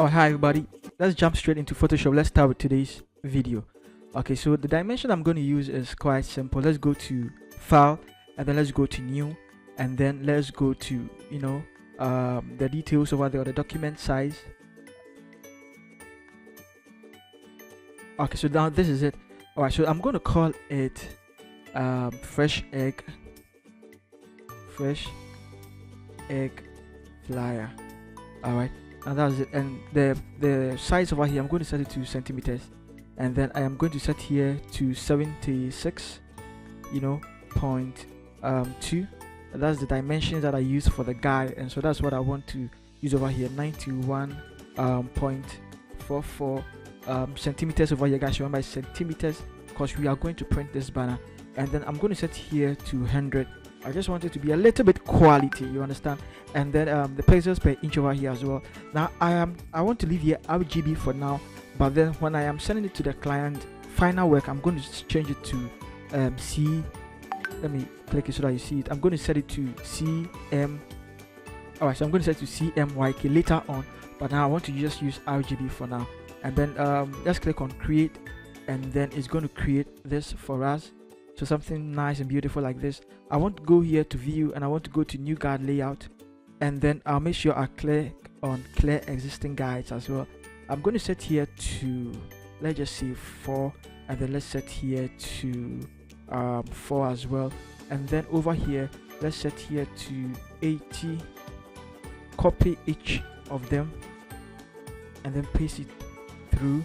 Oh, hi everybody. Let's jump straight into Photoshop. Let's start with today's video. Okay, so the dimension I'm going to use is quite simple. Let's go to File, and then let's go to New, and then let's go to the details over there, or the document size. Okay, so now this is it. All right, so I'm going to call it fresh egg flyer. All right, and that's it. And the size over here, I'm going to set it to centimeters, and then I am going to set here to 76 point 2. That's the dimensions that I use for the guide, and so that's what I want to use over here. 91.44 centimeters over here, guys. Remember, centimeters, because we are going to print this banner. And then I'm going to set here to 100. I just want it to be a little bit quality, you understand? And then the pixels per inch over here as well. Now I want to leave here RGB for now, but then when I am sending it to the client final work, I'm going to change it to C. Let me click it so that you see it. I'm going to set it to CM. Alright, so I'm going to set it to CMYK later on, but now I want to just use RGB for now. And then let's click on create, and then it's going to create this for us. So something nice and beautiful like this. I want to go here to view, and I want to go to new guide layout, and then I'll make sure I click on clear existing guides as well. I'm going to set here to, let's just say 4, and then let's set here to 4 as well. And then over here, let's set here to 80. Copy each of them and then paste it through.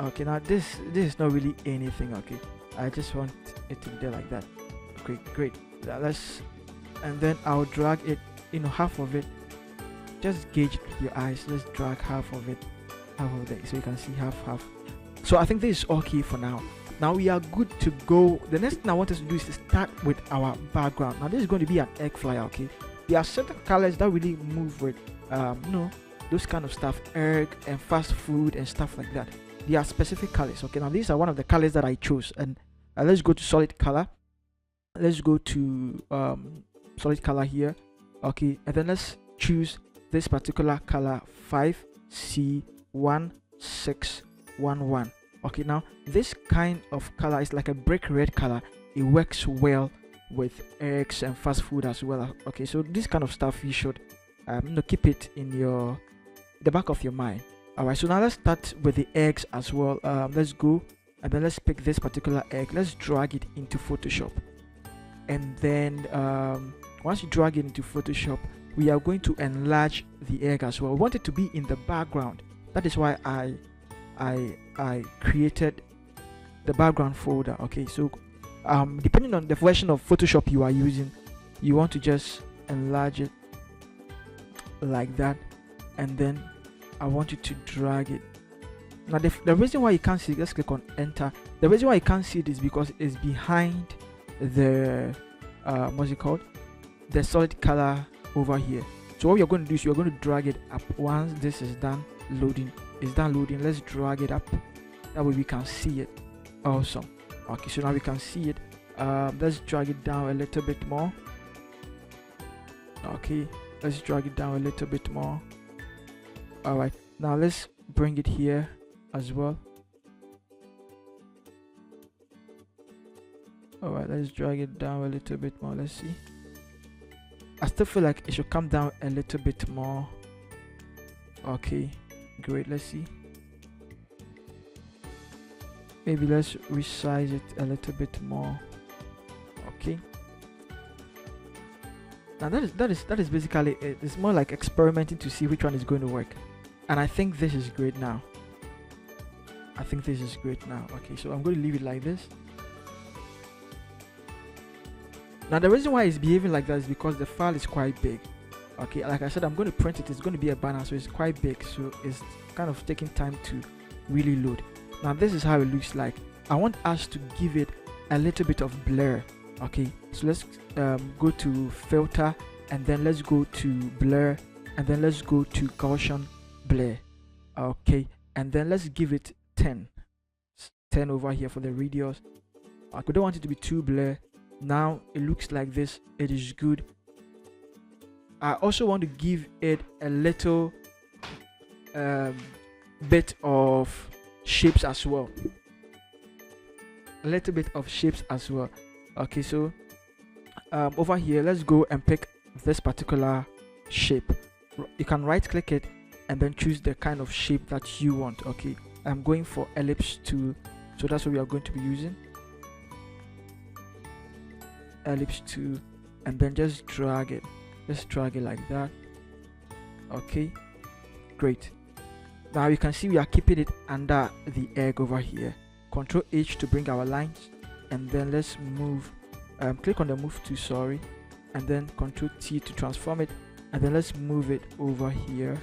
Okay, now this is not really anything. Okay, I just want it to be there like that. Okay, great. And then I'll drag it, half of it. Just gauge with your eyes. Let's drag half of it, so you can see half. So I think this is okay for now. Now we are good to go. The next thing I want us to do is to start with our background. Now this is going to be an egg flyer. Okay, there are certain colors that really move with those kind of stuff, egg and fast food and stuff like that. There are specific colors. Okay, now these are one of the colors that I chose, and let's go to solid color. Let's go to solid color here. Okay, and then let's choose this particular color, 5C1611. Okay, now this kind of color is like a brick red color. It works well with eggs and fast food as well. Okay, so this kind of stuff you should keep it in the back of your mind. All right, so now let's start with the eggs as well. Let's go, and then let's pick this particular egg. Let's drag it into Photoshop, and then once you drag it into Photoshop, we are going to enlarge the egg as well. We want it to be in the background. That is why I created the background folder. Okay, so depending on the version of Photoshop you are using, you want to just enlarge it like that, and then I want you to drag it. Now the reason why you can't see it, let's click on enter. The reason why you can't see it is because it's behind the what's it called, the solid color over here. So what you're going to do is you're going to drag it up. Once this is done loading, let's drag it up, that way we can see it. Awesome. Okay, so now we can see it. Let's drag it down a little bit more. Okay, let's drag it down a little bit more. All right, now let's bring it here as well. All right, let's drag it down a little bit more. Let's see. I still feel like it should come down a little bit more. Okay, great. Let's see. Maybe let's resize it a little bit more. Okay. Now that is basically it. It's more like experimenting to see which one is going to work, and I think this is great now. Okay, so I'm going to leave it like this. Now the reason why it's behaving like that is because the file is quite big. Okay, like I said, I'm going to print it. It's going to be a banner, so it's quite big, so it's kind of taking time to really load. Now this is how it looks like. I want us to give it a little bit of blur. Okay, so let's go to filter, and then let's go to blur, and then let's go to Gaussian blur. Okay, and then let's give it 10 over here for the radius. We don't want it to be too blur. Now it looks like this. It is good. I also want to give it a little bit of shapes as well. A little bit of shapes as well. Okay, so over here, let's go and pick this particular shape. You can right click it and then choose the kind of shape that you want. Okay, I'm going for ellipse tool, so that's what we are going to be using. Ellipse tool, and then just drag it like that. Okay, great. Now you can see we are keeping it under the egg over here. Control H to bring our lines, and then let's move, click on the move to, sorry, and then Control T to transform it, and then let's move it over here,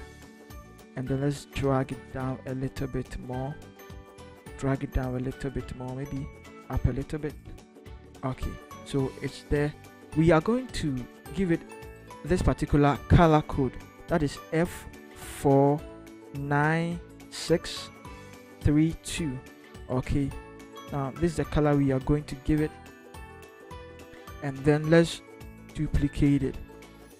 and then let's drag it down a little bit more, maybe up a little bit. Okay, so it's there. We are going to give it this particular color code, that is F49632. okay, now this is the color we are going to give it, and then let's duplicate it.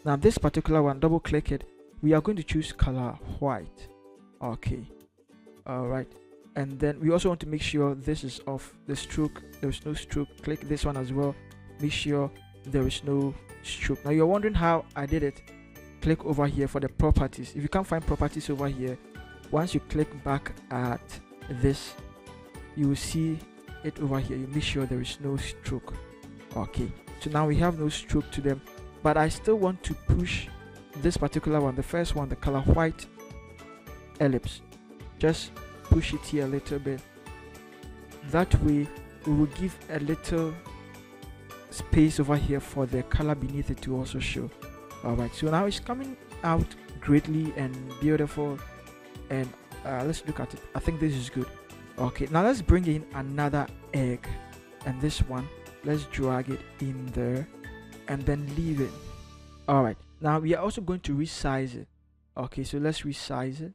Now this particular one, double click it, we are going to choose color white. Okay, all right, and then we also want to make sure this is off the stroke. There is no stroke. Click this one as well, make sure there is no stroke. Now you're wondering how I did it. Click over here for the properties. If you can't find properties over here, once you click back at this, you will see it over here. You make sure there is no stroke. Okay, so now we have no stroke to them, but I still want to push this particular one, the first one, the color white ellipse. Just push it here a little bit. That way we will give a little space over here for the color beneath it to also show. Alright, so now it's coming out greatly and beautiful, and let's look at it. I think this is good. Okay, now let's bring in another egg, and this one, let's drag it in there and then leave it. Alright, now we are also going to resize it. Okay, so let's resize it.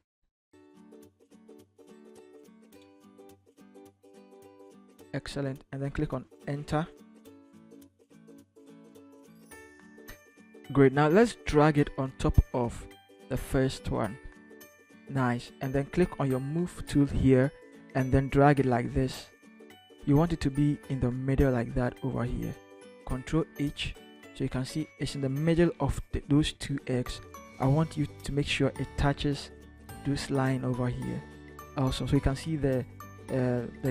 Excellent, and then click on enter. Great, now let's drag it on top of the first one. Nice, and then click on your move tool here and then drag it like this. You want it to be in the middle like that over here. Control H, so you can see it's in the middle of those two eggs. I want you to make sure it touches this line over here also, so you can see the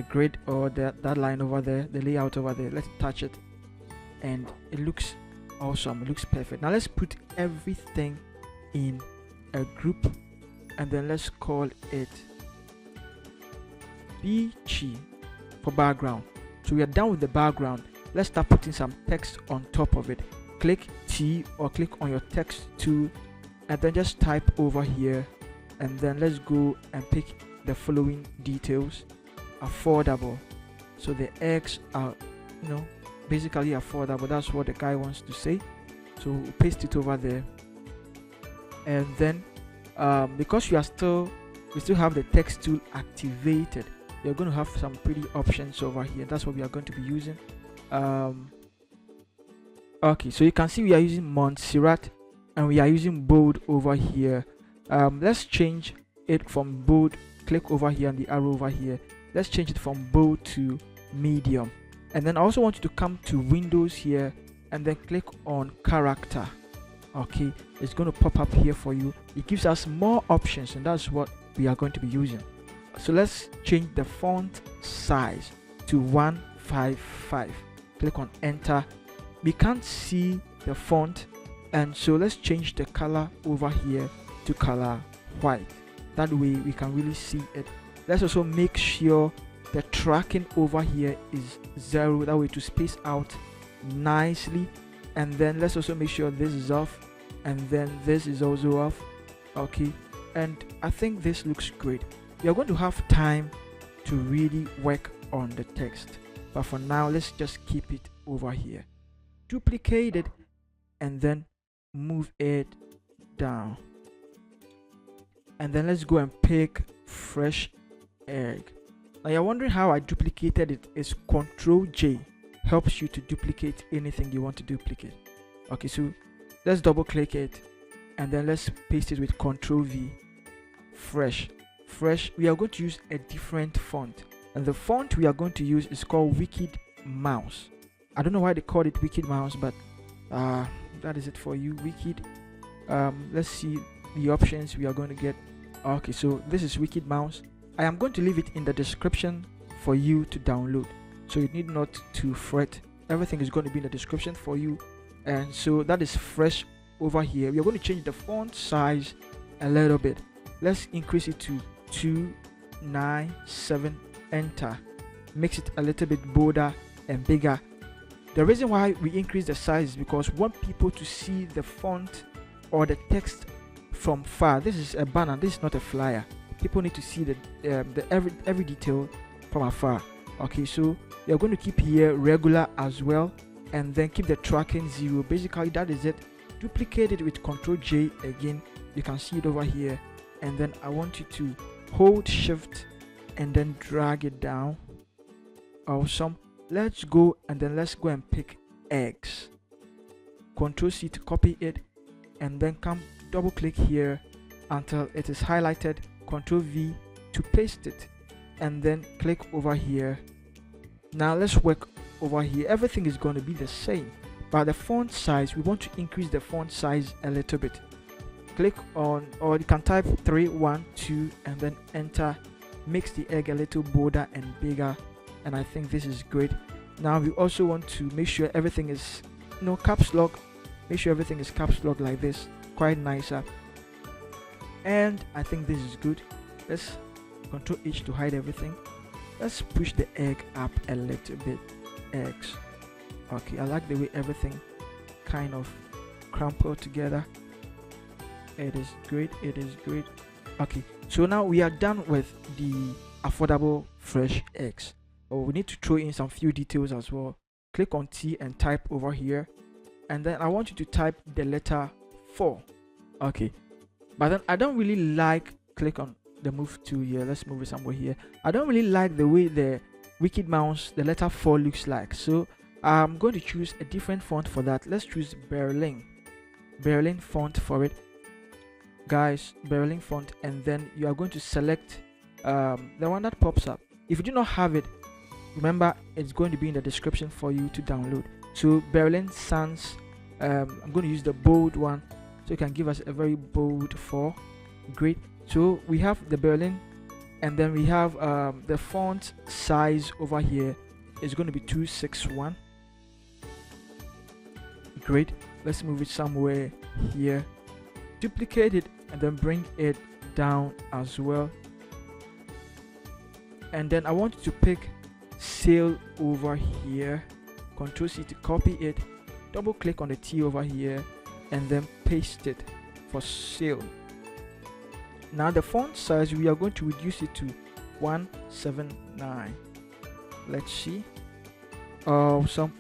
grid or that line over there, the layout over there. Let's touch it, and it looks awesome. It looks perfect. Now let's put everything in a group, and then let's call it BG for background. So we are done with the background. Let's start putting some text on top of it. Click T or click on your text tool, and then just type over here, and then let's go and pick the following details. Affordable. So the eggs are, basically affordable. That's what the guy wants to say. So we'll paste it over there, and then because we still have the text tool activated, you're going to have some pretty options over here. That's what we are going to be using. Okay, so you can see we are using Montserrat, and we are using bold over here. Let's change it from bold. Click over here on the arrow over here. Let's change it from bold to medium, and then I also want you to come to Windows here and then click on character. Okay, it's going to pop up here for you. It gives us more options, and that's what we are going to be using. So let's change the font size to 155. Click on enter. We can't see the font, and so let's change the color over here to color white. That way we can really see it. Let's also make sure the tracking over here is 0, that way to space out nicely. And then let's also make sure this is off, and then this is also off. Okay, and I think this looks great. You're going to have time to really work on the text, but for now let's just keep it over here. Duplicate it and then move it down, and then let's go and pick fresh egg. Now you're wondering how I duplicated it. It's Control J helps you to duplicate anything you want to duplicate. Okay, so let's double click it, and then let's paste it with Control V fresh. We are going to use a different font, and the font we are going to use is called Wicked Mouse. I don't know why they called it Wicked Mouse, but that is it for you. Wicked. Let's see the options we are going to get. Okay, so this is Wicked Mouse. I am going to leave it in the description for you to download, so you need not to fret. Everything is going to be in the description for you. And so that is fresh over here. We are going to change the font size a little bit. Let's increase it to 297. Enter. Makes it a little bit bolder and bigger. The reason why we increase the size is because we want people to see the font or the text from far. This is a banner, this is not a flyer. People need to see the every detail from afar. Okay, so we are going to keep here regular as well, and then keep the tracking 0. Basically that is it. Duplicate it with Ctrl J again. You can see it over here, and then I want you to hold Shift and then drag it down. Awesome. Let's go, and then let's go and pick eggs. Ctrl C to copy it, and then come double click here until it is highlighted. Ctrl V to paste it, and then click over here. Now let's work over here. Everything is going to be the same, but the font size, we want to increase the font size a little bit. Click on, or you can type 312 and then enter. Makes the egg a little bolder and bigger, and I think this is great. Now we also want to make sure everything is caps lock. Make sure everything is caps lock like this, quite nicer. And I think this is good. Let's Ctrl H to hide everything. Let's push the egg up a little bit. Eggs. Okay, I like the way everything kind of crumpled together. It is great. It is great. Okay, so now we are done with the affordable fresh eggs. Oh, we need to throw in some few details as well. Click on T and type over here, and then I want you to type the letter 4. Okay, but then I don't really like, click on the move tool here. Let's move it somewhere here. I don't really like the way the Wicked Mouse, the letter 4 looks like, so I'm going to choose a different font for that. Let's choose Berlin font for it, guys. Berlin font, and then you are going to select the one that pops up. If you do not have it, remember it's going to be in the description for you to download. So Berlin Sans, I'm going to use the bold one, so you can give us a very bold 4. Great. So we have the Berlin, and then we have the font size over here is going to be 261. Great. Let's move it somewhere here. Duplicate it and then bring it down as well. And then I want you to pick sale over here. Ctrl C to copy it. Double click on the T over here and then paste it for sale. Now the font size, we are going to reduce it to 179. Let's see. Awesome.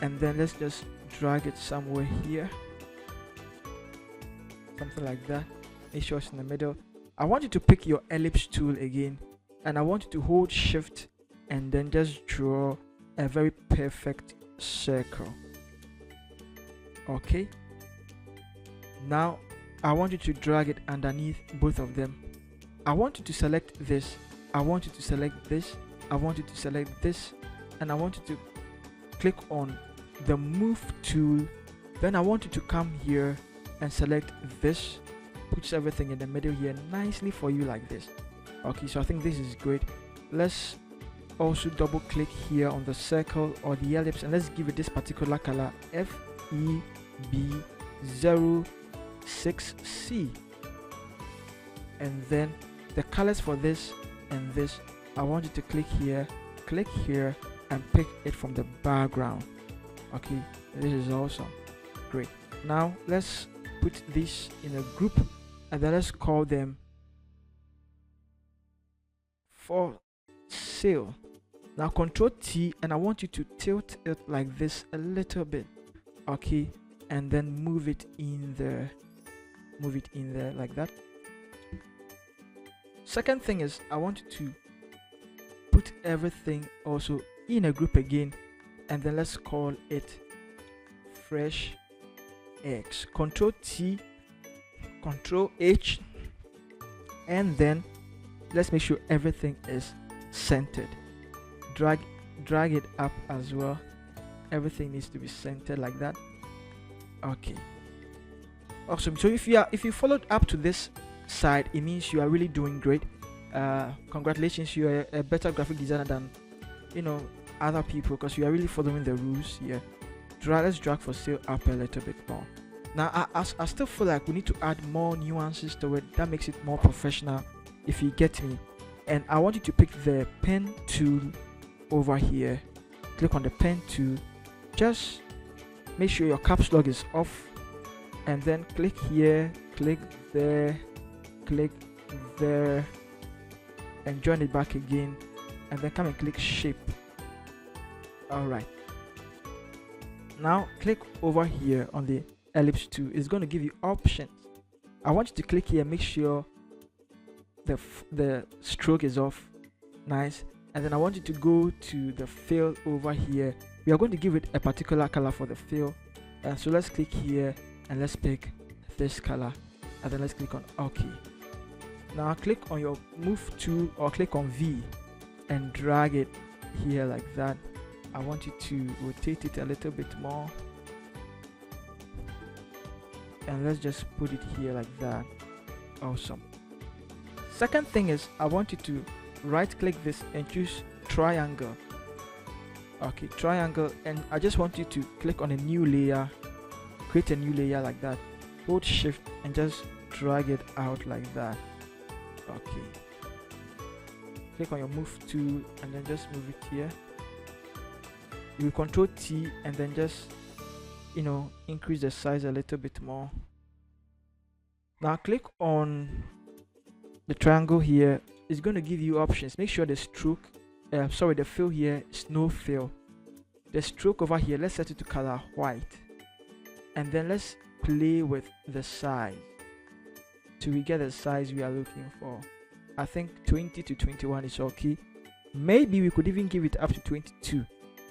And then let's just drag it somewhere here, something like that. Make sure it's in the middle. I want you to pick your ellipse tool again, and I want you to hold Shift and then just draw a very perfect circle. Okay, now I want you to drag it underneath both of them. I want you to select this, I want you to select this, I want you to select this, and I want you to click on the move tool. Then I want you to come here and select this, puts everything in the middle here nicely for you like this. Okay, so I think this is great. Let's also double click here on the circle or the ellipse, and let's give it this particular color, FEB06C. And then the colors for this and this, I want you to click here and pick it from the background. Okay, this is awesome. Great. Now let's put this in a group, and then let's call them for sale. Now Control T, and I want you to tilt it like this a little bit. Okay, and then move it in there like that. Second thing is, I want you to put everything also in a group again, and then let's call it fresh eggs. Control T, Control H, and then let's make sure everything is centered. Drag it up as well. Everything needs to be centered like that. Okay, awesome. So if you followed up to this side, it means you are really doing great. Congratulations, you are a better graphic designer than other people, because you are really following the rules here. Let's drag for sale up a little bit more. Now I still feel like we need to add more nuances to it that makes it more professional, if you get me. And I want you to pick the pen tool over here. Click on the pen tool. Just make sure your caps lock is off, and then click here, click there, and join it back again, and then come and click shape. Alright, now click over here on the ellipse tool. It's going to give you options. I want you to click here, make sure the stroke is off. Nice. And then I want you to go to the fill over here. We are going to give it a particular color for the fill, so let's click here and let's pick this color, and then let's click on OK. Now click on your move tool or click on V and drag it here like that. I want you to rotate it a little bit more, and let's just put it here like that. Awesome. Second thing is, I want you to right click this and choose triangle. Okay, triangle, and I just want you to click on a new layer, create a new layer like that. Hold shift and just drag it out like that. Okay, click on your move tool and then just move it here. You control T and then just increase the size a little bit more. Now click on the triangle here. It's going to give you options. Make sure the stroke the fill here is no fill. The stroke over here, let's set it to color white, and then let's play with the size till we get the size we are looking for. I think 20 to 21 is okay. Maybe we could even give it up to 22.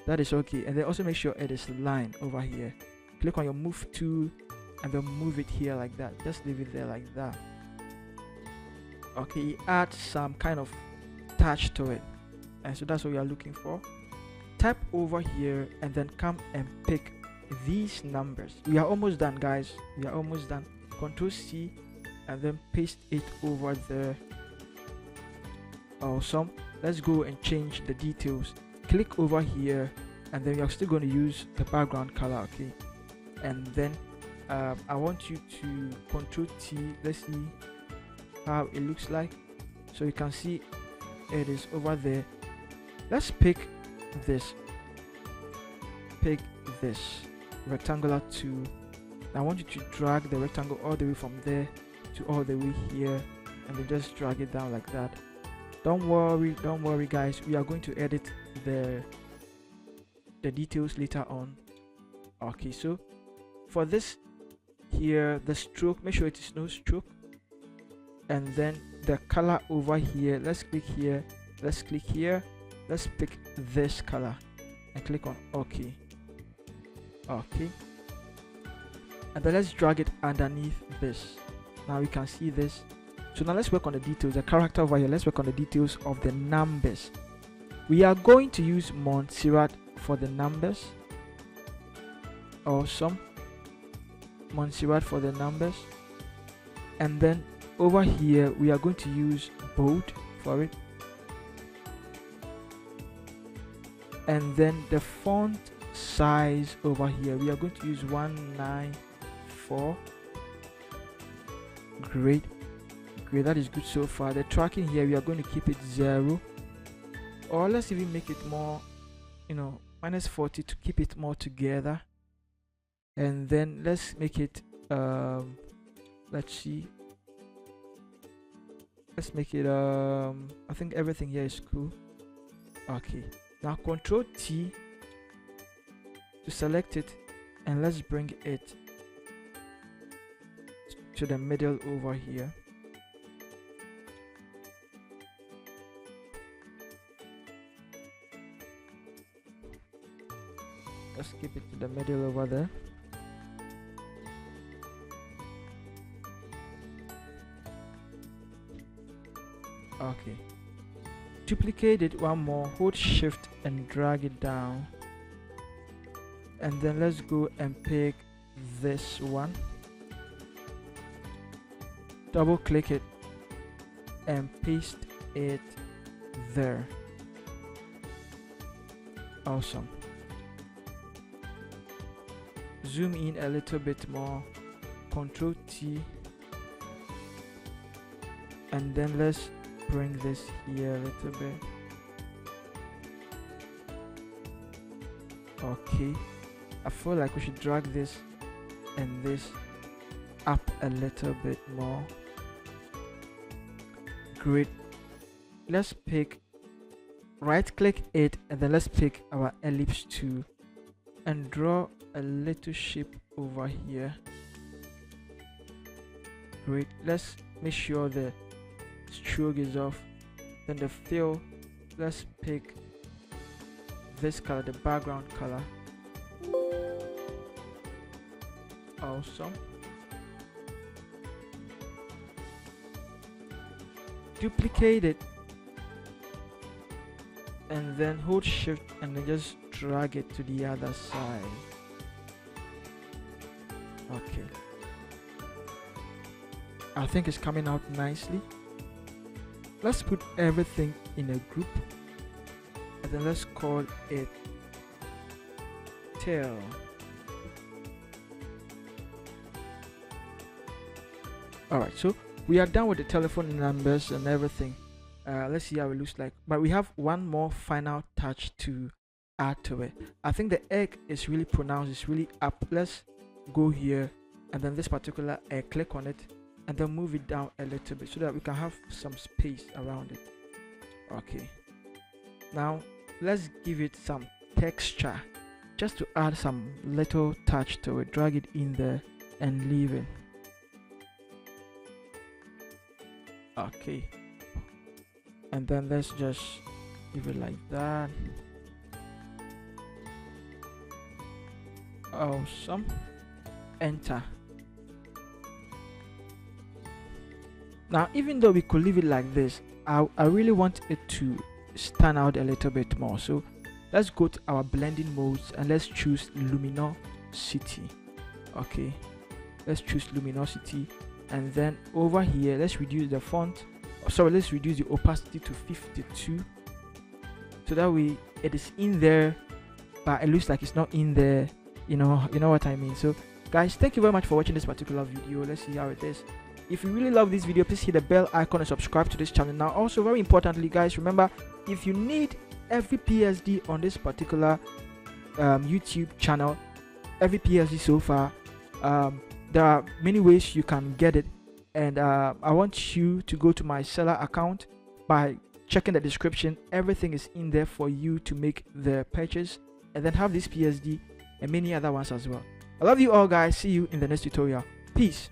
That is okay. And then also make sure it is lined over here. Click on your move tool and then move it here like that. Just leave it there like that. Okay, add some kind of touch to it, and so that's what we are looking for. Tap over here and then come and pick these numbers. We are almost done, guys. We are almost done. Control C and then paste it over there. Awesome. Let's go and change the details. Click over here, and then we are still going to use the background color. Okay, and then I want you to Control T. Let's see how it looks like. So you can see it is over there. Let's pick this rectangular tool. I want you to drag the rectangle all the way from there to all the way here, and then just drag it down like that. Don't worry guys, we are going to edit the details later on. Okay, so for this here, the stroke, make sure it is no stroke, and then the color over here, let's click here, let's click here, let's pick this color and click on OK. Okay, and then let's drag it underneath this. Now we can see this. So now let's work on the details, the character over here. Let's work on the details of the numbers. We are going to use Montserrat for the numbers. Awesome. Montserrat for the numbers. And then over here we are going to use bold for it. And then the font size over here, we are going to use 194. Great, that is good so far. The tracking here, we are going to keep it 0, or let's even make it more, -40 to keep it more together. And then let's make it let's see, let's make it I think everything here is cool. Okay, now Control T to select it, and let's bring it to the middle over here. Let's keep it to the middle over there. Okay, duplicate it one more, hold shift and drag it down, and then let's go and pick this one, double click it and paste it there. Awesome. Zoom in a little bit more, Control T, and then let's bring this here a little bit. Okay, I feel like we should drag this and this up a little bit more. Great. Let's pick, right click it, and then let's pick our ellipse tool and draw a little shape over here. Great. Let's make sure the stroke is off. Then the fill, let's pick this color, the background color. Awesome. Duplicate it and then hold shift and then just drag it to the other side. Okay, I think it's coming out nicely. Let's put everything in a group and then let's call it tail. Alright, so we are done with the telephone numbers and everything. Let's see how it looks like, but we have one more final touch to add to it. I think the egg is really pronounced, it's really up. Let's go here and then this particular egg, click on it and then move it down a little bit so that we can have some space around it. Okay, now let's give it some texture just to add some little touch to it. Drag it in there and leave it. Okay, and then let's just give it like that. Awesome. Enter. Now, even though we could leave it like this, I really want it to stand out a little bit more. So let's go to our blending modes and let's choose luminosity. Okay, let's choose luminosity, and then over here let's reduce the font, let's reduce the opacity to 52 so that way it is in there but it looks like it's not in there. You know what I mean. So guys, thank you very much for watching this particular video. Let's see how it is. If you really love this video, please hit the bell icon and subscribe to this channel. Now also, very importantly guys, remember, if you need every PSD on this particular YouTube channel, every PSD so far, there are many ways you can get it, and I want you to go to my seller account by checking the description. Everything is in there for you to make the purchase and then have this PSD and many other ones as well. I love you all guys. See you in the next tutorial. Peace.